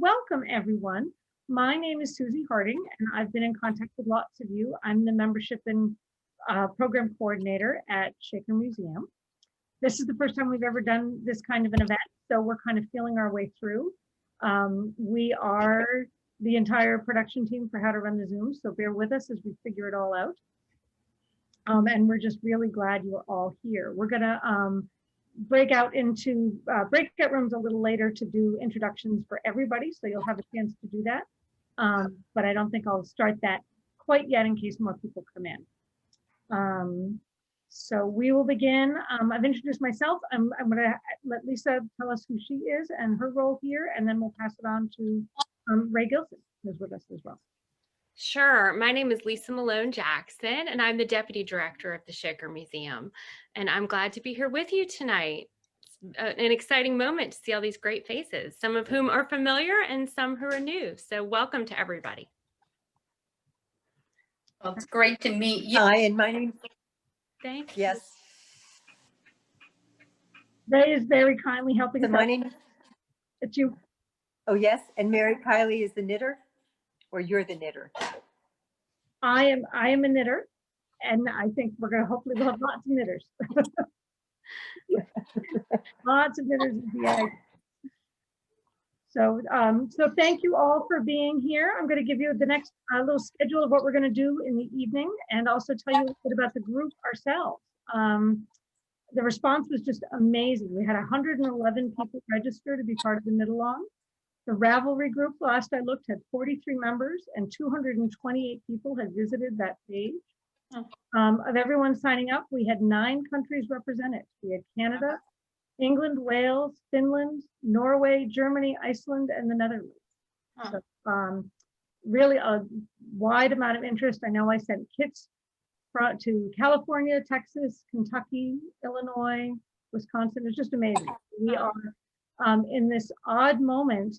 welcome everyone. My name is Susie Harding, and I've been in contact with lots of you. I'm the membership and program coordinator at Shaker Museum. This is the first time we've ever done this kind of an event, so we're kind of feeling our way through. We are the entire production team for How to Run the Zoom, so bear with us as we figure it all out. And we're just really glad you're all here. We're gonna break out into breakout rooms a little later to do introductions for everybody, so you'll have a chance to do that. But I don't think I'll start that quite yet in case more people come in. So we will begin. I've introduced myself. I'm going to let Lisa tell us who she is and her role here, and then we'll pass it on to Ray Gilson, who's with us as well. Sure. My name is Lisa Malone Jackson, and I'm the Deputy Director of the Shaker Museum. And I'm glad to be here with you tonight. It's an exciting moment to see all these great faces, some of whom are familiar and some who are new. So welcome to everybody. Well, it's great to meet you. Hi, and my name. Thank you. Yes. Ray is very kindly helping So us my out. name. It's you. Oh yes, and Mary Kiley is the knitter, or you're the knitter. I am a knitter, and I think we'll have lots of knitters. Lots of knitters in the So thank you all for being here. I'm going to give you the next little schedule of what we're going to do in the evening, and also tell you a little bit about the group ourselves. The response was just amazing. We had 111 people register to be part of the knit-along. The Ravelry group, last I looked, had 43 members, and 228 people had visited that page. Of everyone signing up, we had 9 countries represented. We had Canada, England, Wales, Finland, Norway, Germany, Iceland, and the Netherlands. So, really a wide amount of interest. I know I sent kits to California, Texas, Kentucky, Illinois, Wisconsin. It's just amazing. We are in this odd moment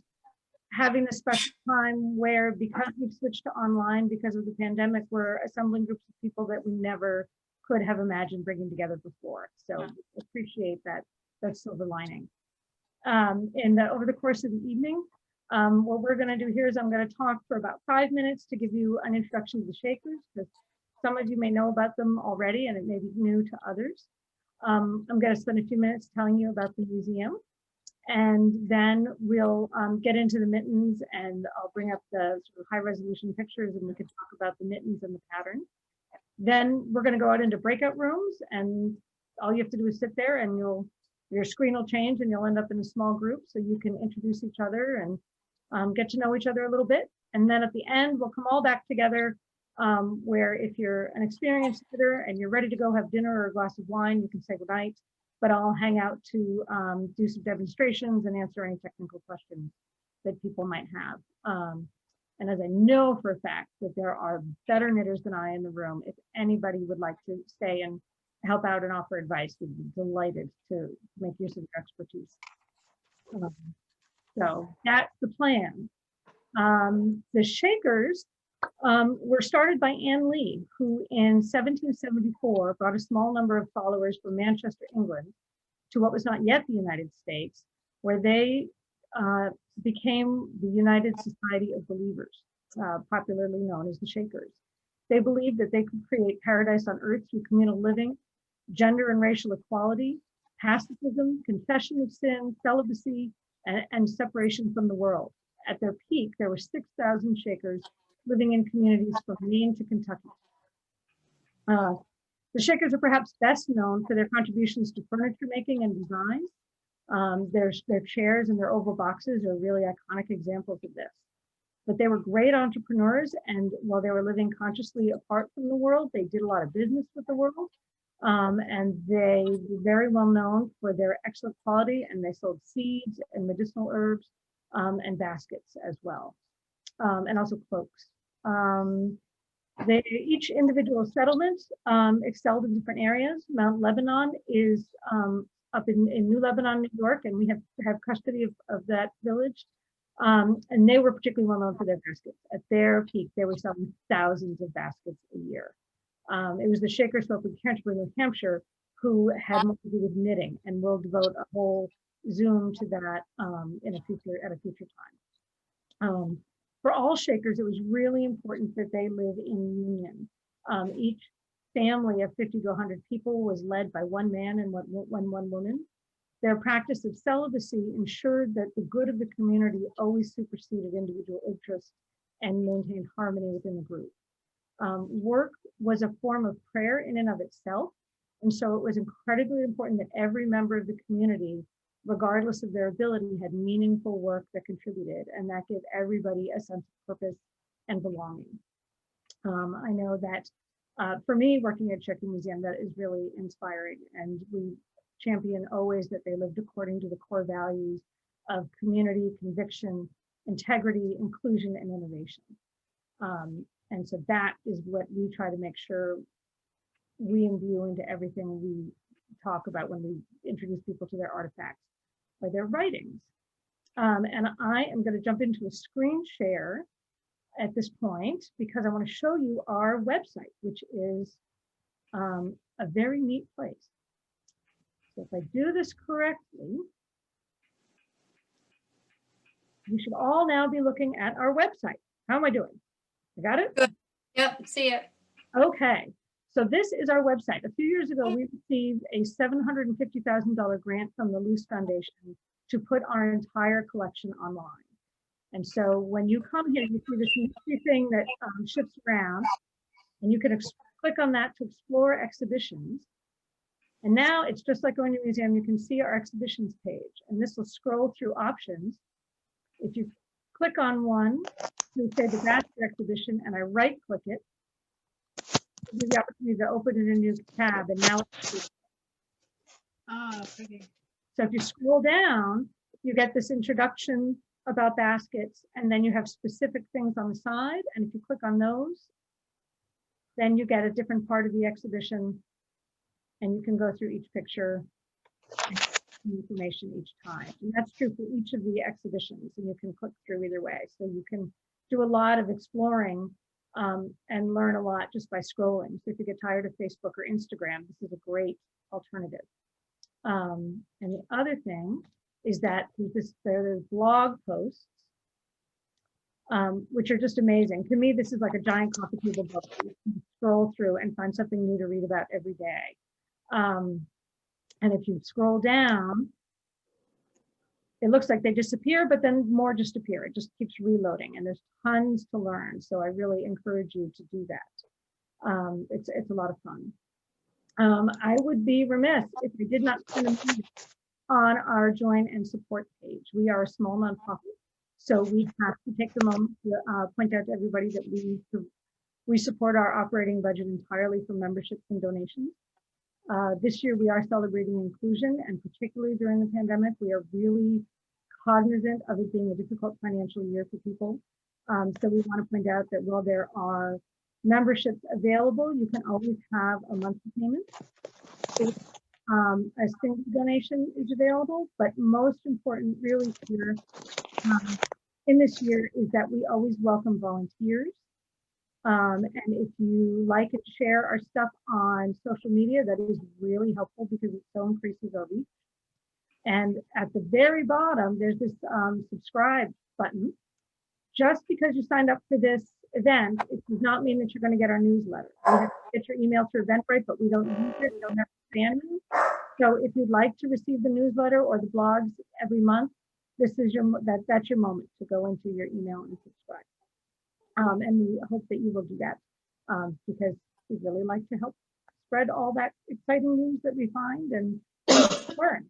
having this special time where, because we've switched to online because of the pandemic, we're assembling groups of people that we never could have imagined bringing together before. So appreciate that silver lining. Over the course of the evening, what we're going to do here is I'm going to talk for about 5 minutes to give you an introduction to the Shakers, because some of you may know about them already and it may be new to others. I'm going to spend a few minutes telling you about the museum, and then we'll get into the mittens, and I'll bring up the sort of high resolution pictures, and we can talk about the mittens and the pattern. Then we're going to go out into breakout rooms, and all you have to do is sit there, and your screen will change and you'll end up in a small group so you can introduce each other and get to know each other a little bit. And then at the end, we'll come all back together where if you're an experienced knitter and you're ready to go have dinner or a glass of wine, you can say goodnight, but I'll hang out to do some demonstrations and answer any technical questions that people might have. And as I know for a fact that there are better knitters than I in the room, if anybody would like to stay and help out and offer advice, we'd be delighted to make use of your expertise. So that's the plan. The Shakers were started by Anne Lee, who in 1774 brought a small number of followers from Manchester, England, to what was not yet the United States, where they became the United Society of Believers, popularly known as the Shakers. They believed that they could create paradise on earth through communal living, gender and racial equality, pacifism, confession of sin, celibacy, and separation from the world. At their peak, there were 6,000 Shakers living in communities from Maine to Kentucky. The Shakers are perhaps best known for their contributions to furniture making and design. Their chairs and their oval boxes are really iconic examples of this. But they were great entrepreneurs, and while they were living consciously apart from the world, they did a lot of business with the world. And they were very well known for their excellent quality, and they sold seeds and medicinal herbs and baskets as well, and also cloaks. Each individual settlement excelled in different areas. Mount Lebanon is up in New Lebanon, New York, and we have custody of that village. And they were particularly well known for their baskets. At their peak, they were selling thousands of baskets a year. It was the Shakers folk in Canterbury, New Hampshire, who had more to do with knitting, and we'll devote a whole Zoom to that at a future time. For all Shakers, it was really important that they live in union. Each family of 50 to 100 people was led by one man and one woman. Their practice of celibacy ensured that the good of the community always superseded individual interests and maintained harmony within the group. Work was a form of prayer in and of itself. And so it was incredibly important that every member of the community, regardless of their ability, had meaningful work that contributed, and that gave everybody a sense of purpose and belonging. I know that for me, working at Shaker Museum, that is really inspiring, and we champion always that they lived according to the core values of community, conviction, integrity, inclusion, and innovation. And so that is what we try to make sure we imbue into everything we talk about when we introduce people to their artifacts or their writings. And I am going to jump into a screen share at this point because I want to show you our website, which is a very neat place. So if I do this correctly, you should all now be looking at our website. How am I doing? I got it? Good. Yep, see it. Okay. So this is our website. A few years ago, we received a $750,000 grant from the Luce Foundation to put our entire collection online. And so when you come here, you see this mystery thing that shifts around, and you can click on that to explore exhibitions. And now it's just like going to a museum. You can see our exhibitions page, and this will scroll through options. If you click on one, you say the Basket exhibition, and I right click it, give you the opportunity to open in a new tab, and now it's Pretty. so if you scroll down, you get this introduction about baskets, and then you have specific things on the side. And if you click on those, then you get a different part of the exhibition, and you can go through each picture and information each time. And that's true for each of the exhibitions, and you can click through either way. So you can do a lot of exploring and learn a lot just by scrolling. So if you get tired of Facebook or Instagram, this is a great alternative. And the other thing is that there's blog posts, which are just amazing. To me, this is like a giant coffee table book that you can scroll through and find something new to read about every day. And if you scroll down, it looks like they disappear, but then more just appear. It just keeps reloading, and there's tons to learn. So I really encourage you to do that. It's a lot of fun. I would be remiss if we did not spend a minute on our join and support page. We are a small nonprofit, so we have to take the moment to point out to everybody that we support our operating budget entirely from memberships and donations. This year we are celebrating inclusion, and particularly during the pandemic, we are really cognizant of it being a difficult financial year for people. So we want to point out that while there are memberships available, you can always have a monthly payment. A single donation is available, but most important really here in this year is that we always welcome volunteers. And if you like and share our stuff on social media, that is really helpful because it so increases our reach. And at the very bottom, there's this subscribe button. Just because you signed up for this event, it does not mean that you're going to get our newsletter. You have to get your email through Eventbrite, but we don't use it. We don't have to spam you. So if you'd like to receive the newsletter or the blogs every month, this is that's your moment to go into your email and subscribe. And we hope that you will do that because we really like to help spread all that exciting news that we find and learn.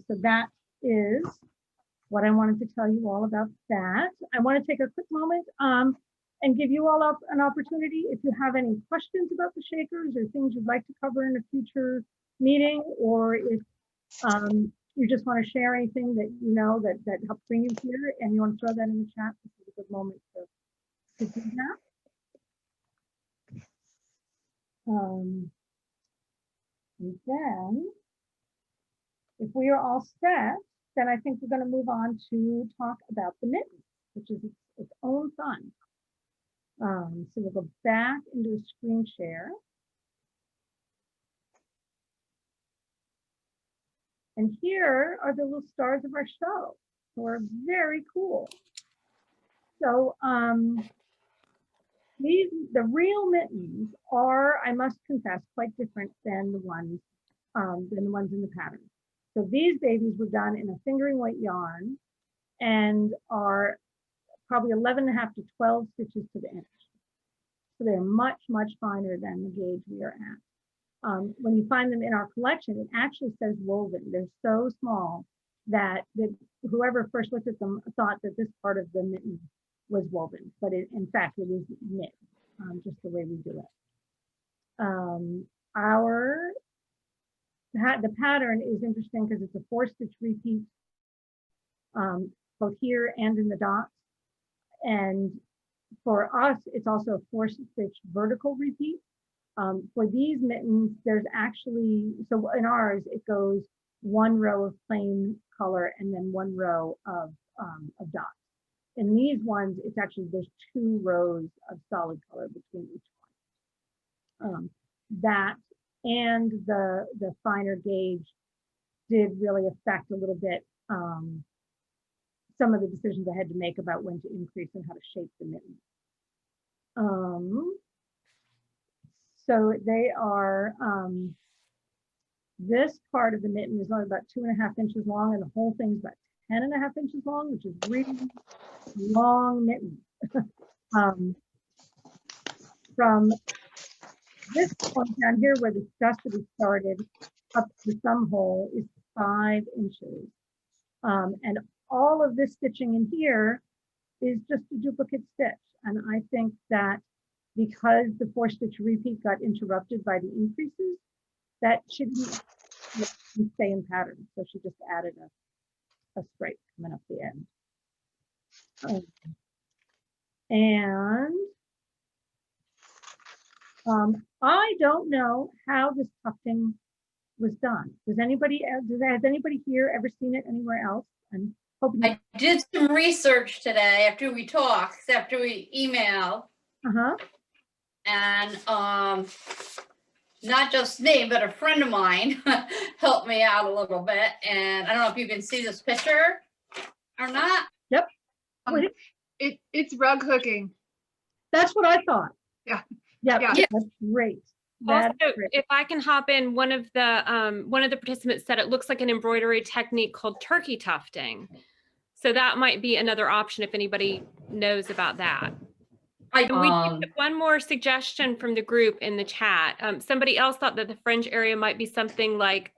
So that is what I wanted to tell you all about that. I want to take a quick moment and give you all an opportunity if you have any questions about the Shakers or things you'd like to cover in a future meeting, or if you just want to share anything that you know that helped bring you here and you want to throw that in the chat. This is a good moment to do that. And then, if we are all set, then I think we're going to move on to talk about the Mittens, which is its own fun. So we'll go back into a screen share. And here are the little stars of our show, who are very cool. So the real mittens are, I must confess, quite different than the ones in the pattern. So these babies were done in a fingering weight yarn and are probably 11.5 to 12 stitches to the inch. So they're much, much finer than the gauge we are at. When you find them in our collection, it actually says woven. They're so small that whoever first looked at them thought that this part of the mitten was woven, but in fact, it is knit, just the way we do it. The pattern is interesting because it's a 4-stitch repeat, both here and in the dots. And for us, it's also a 4-stitch vertical repeat. For these mittens, there's actually, so in ours, it goes 1 row of plain color and then 1 row of dots. In these ones, it's actually, there's 2 rows of solid color between each one. That and the finer gauge did really affect a little bit some of the decisions I had to make about when to increase and how to shape the mitten. So they are, this part of the mitten is only about 2.5 inches long, and the whole thing's about 10.5 inches long, which is really long mitten. From this point down here where the gusset started up to the thumb hole is 5 inches. And all of this stitching in here is just a duplicate stitch. And I think that because the 4-stitch repeat got interrupted by the increases, that shouldn't stay in pattern. So she just added a stripe coming up the end. I don't know how this tufting was done. Has anybody here ever seen it anywhere else? I'm hoping. I did some research today after we talked, after we emailed. And not just me, but a friend of mine helped me out a little bit. And I don't know if you can see this picture or not. Yep. It's rug hooking. That's what I thought. Yeah. Yeah. That's great. Also, if I can hop in, one of the participants said it looks like an embroidery technique called turkey tufting. So that might be another option if anybody knows about that. And we did get one more suggestion from the group in the chat. Somebody else thought that the fringe area might be something like,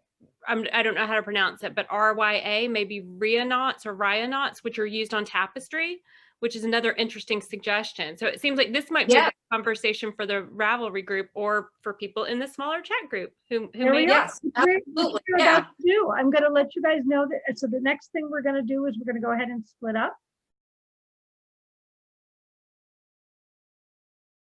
I don't know how to pronounce it, but RYA, maybe Rhea knots or Raya knots, which are used on tapestry, which is another interesting suggestion. So it seems like this might be a conversation for the Ravelry group or for people in the smaller chat group who may. Yes, absolutely. Yeah. I'm going to let you guys know that. So the next thing we're going to do is we're going to go ahead and split up.